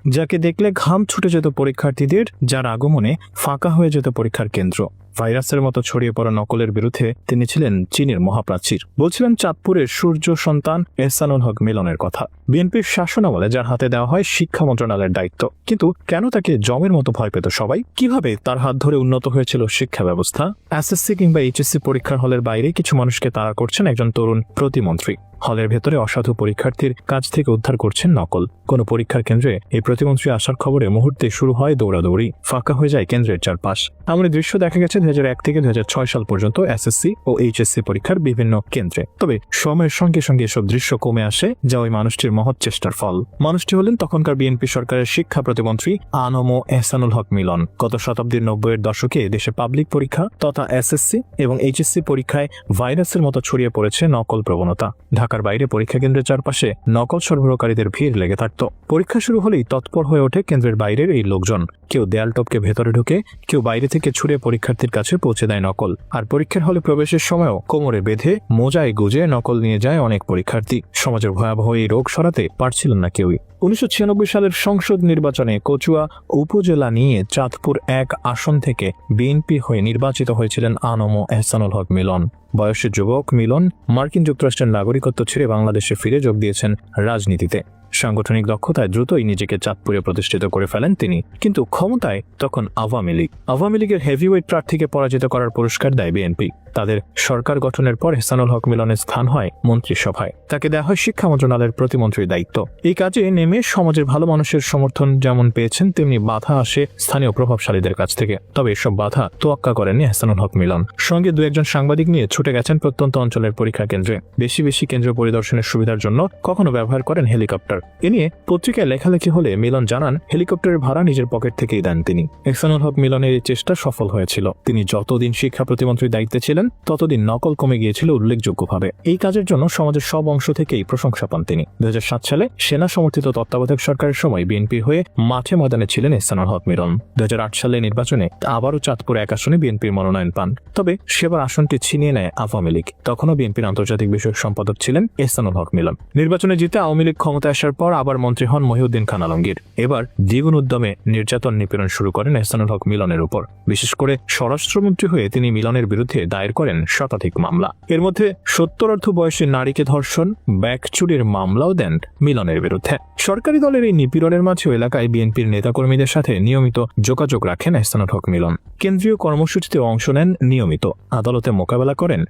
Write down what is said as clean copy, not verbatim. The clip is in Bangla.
যাকে দেখলে ঘাম ছুটে যেত পরীক্ষার্থীদের, যার আগমনে ফাঁকা হয়ে যেত পরীক্ষার কেন্দ্র। ভাইরাসের মতো ছড়িয়ে পড়া নকলের বিরুদ্ধে তিনি ছিলেন চীনের মহাপ্রাচীর। বলছিলেন চাঁদপুরের সূর্য সন্তান এহসানুল হক মিলনের কথা। বিএনপির শাসনামলে যার হাতে দেওয়া হয় শিক্ষা মন্ত্রণালয়ের দায়িত্ব, কিন্তু কেন তাকে জমের মতো ভয় পেত সবাই? কিভাবে তার হাত ধরে উন্নত হয়েছিল শিক্ষা ব্যবস্থা? এসএসসি কিংবা এইচএসসি পরীক্ষার হলের বাইরে কিছু মানুষকে তাড়া করছেন একজন তরুণ প্রতিমন্ত্রী। হলের ভেতরে অসাধু পরীক্ষার্থীর কাছ থেকে উদ্ধার করছেন নকল। কোন পরীক্ষার কেন্দ্রে এই প্রতিমন্ত্রী আসার খবরে মুহূর্তে শুরু হয় দৌড়াদৌড়ি, ফাঁকা হয়ে যায় কেন্দ্রের চারপাশ। এমন দৃশ্য দেখা গেছে 2001 থেকে 2006 সাল পর্যন্ত এসএসসি ও এইচএসসি পরীক্ষার বিভিন্ন কেন্দ্রে। তবে সময়ের সঙ্গে সঙ্গে এসব দৃশ্য কমে আসে, যা ওই মানুষটির মহৎ চেষ্টার ফল। মানুষটি হলেন তখনকার বিএনপি সরকারের শিক্ষা প্রতিমন্ত্রী আনমো এহসানুল হক মিলন। গত শতাব্দীর 90-এর দশকে দেশে পাবলিক পরীক্ষা তথা এসএসসি এবং এইচএসসি পরীক্ষায় ভাইরাসের মতো ছড়িয়ে পড়েছে নকল প্রবণতা। ঢাকার বাইরে পরীক্ষা কেন্দ্রের চারপাশে নকল সরবরাহকারীদের ভিড় লেগে থাকত। পরীক্ষা শুরু হলেই তৎপর হয়ে ওঠে কেন্দ্রের বাইরের এই লোকজন। কেউ দেয়াল টপকে ভেতরে ঢুকে, কেউ বাইরে থেকে ছুড়ে পরীক্ষার্থীর কাছে পৌঁছে দেয় নকল। আর পরীক্ষার হলে প্রবেশের সময়ও কোমরে বেঁধে মোজায় গুজে নকল নিয়ে যায় অনেক পরীক্ষার্থী। সমাজের ভয়াবহ এই রোগ সরাতে পারছিলেন না কেউই। 1996 সালের সংসদ নির্বাচনে কচুয়া উপজেলা নিয়ে চাঁদপুর 1 আসন থেকে বিএনপি হয়ে নির্বাচিত হয়েছিলেন আনমো এহসানুল হক মিলন। বয়সে যুবক মিলন মার্কিন যুক্তরাষ্ট্রের নাগরিকত্ব ছেড়ে বাংলাদেশে ফিরে যোগ দিয়েছেন রাজনীতিতে। সাংগঠনিক দক্ষতায় দ্রুতই নিজেকে চাঁদপুরে প্রতিষ্ঠিত করে ফেলেন তিনি। কিন্তু ক্ষমতায় তখন আওয়ামী লীগের হেভিওয়েট প্রার্থীকে পরাজিত করার পুরস্কার দেয় বিএনপি। তাদের সরকার গঠনের পর এহসানুল হক মিলনের স্থান হয় মন্ত্রিসভায়। তাকে দেওয়া হয় শিক্ষা মন্ত্রণালয়ের প্রতিমন্ত্রীর দায়িত্ব। এই কাজে নেমে সমাজের ভালো মানুষের সমর্থন যেমন পেয়েছেন, তেমনি বাধা আসে স্থানীয় প্রভাবশালীদের কাছ থেকে। তবে এসব বাধা তোয়াক্কা করেননি এহসানুল হক মিলন। সঙ্গে 2-1 সাংবাদিক নিয়ে ছুটে গেছেন প্রত্যন্ত অঞ্চলের পরীক্ষা কেন্দ্রে। বেশি কেন্দ্র পরিদর্শনের সুবিধার জন্য কখনো ব্যবহার করেন হেলিকপ্টার। এ নিয়ে পত্রিকায় লেখালেখি হলে মিলন জানান, হেলিকপ্টারের ভাড়া নিজের পকেট থেকেই দেন তিনি। এহসানুল হক মিলনের এই চেষ্টা সফল হয়েছিল। তিনি যতদিন শিক্ষা প্রতিমন্ত্রীর দায়িত্বে ছিলেন ততদিন নকল কমে গিয়েছিল উল্লেখযোগ্যভাবে। এই কাজের জন্য সমাজের সব অংশ থেকেই প্রশংসা পান তিনি। 2007 সালে সেনা সমর্থিত তত্ত্বাবধায়ক সরকারের সময় বিএনপির হয়ে মাঠে ময়দানে ছিলেন এহসানুল হক মিলন। 2008 সালে নির্বাচনে আবারও চাঁদপুর 1 আসনে বিএনপির মনোনয়ন পান। তবে সেবার আসনটি ছিনিয়ে নেয় আওয়ামী লীগ। তখনও বিএনপির আন্তর্জাতিক বিষয়ক সম্পাদক ছিলেন এহসানুল হক মিলন। নির্বাচনে জিতে আওয়ামী লীগ ক্ষমতায় আসার পর আবার মন্ত্রী হন মহিউদ্দিন খান আলমগীর। এবার দ্বিগুণ উদ্যমে নির্যাতন নিপীড়ন শুরু করেন এহসানুল হক মিলনের উপর। বিশেষ করে স্বরাষ্ট্রমন্ত্রী হয়ে তিনি মিলনের বিরুদ্ধে দায়ের করেন শতাধিক মামলা। এর মধ্যে 70 বয়সী নারীকে ধর্ষণ, ব্যাগ চুরির মামলাও দেন মিলনের বিরুদ্ধে। সরকারি দলের এই নিপীড়নের মাঝেও এলাকায় বিএনপির নেতাকর্মীদের সাথে নিয়মিত যোগাযোগ রাখেন এহসানুল হক মিলন। কেন্দ্রীয় কর্মসূচিতে অংশ নেন নিয়মিত। আদালতে মোকাবেলা করেন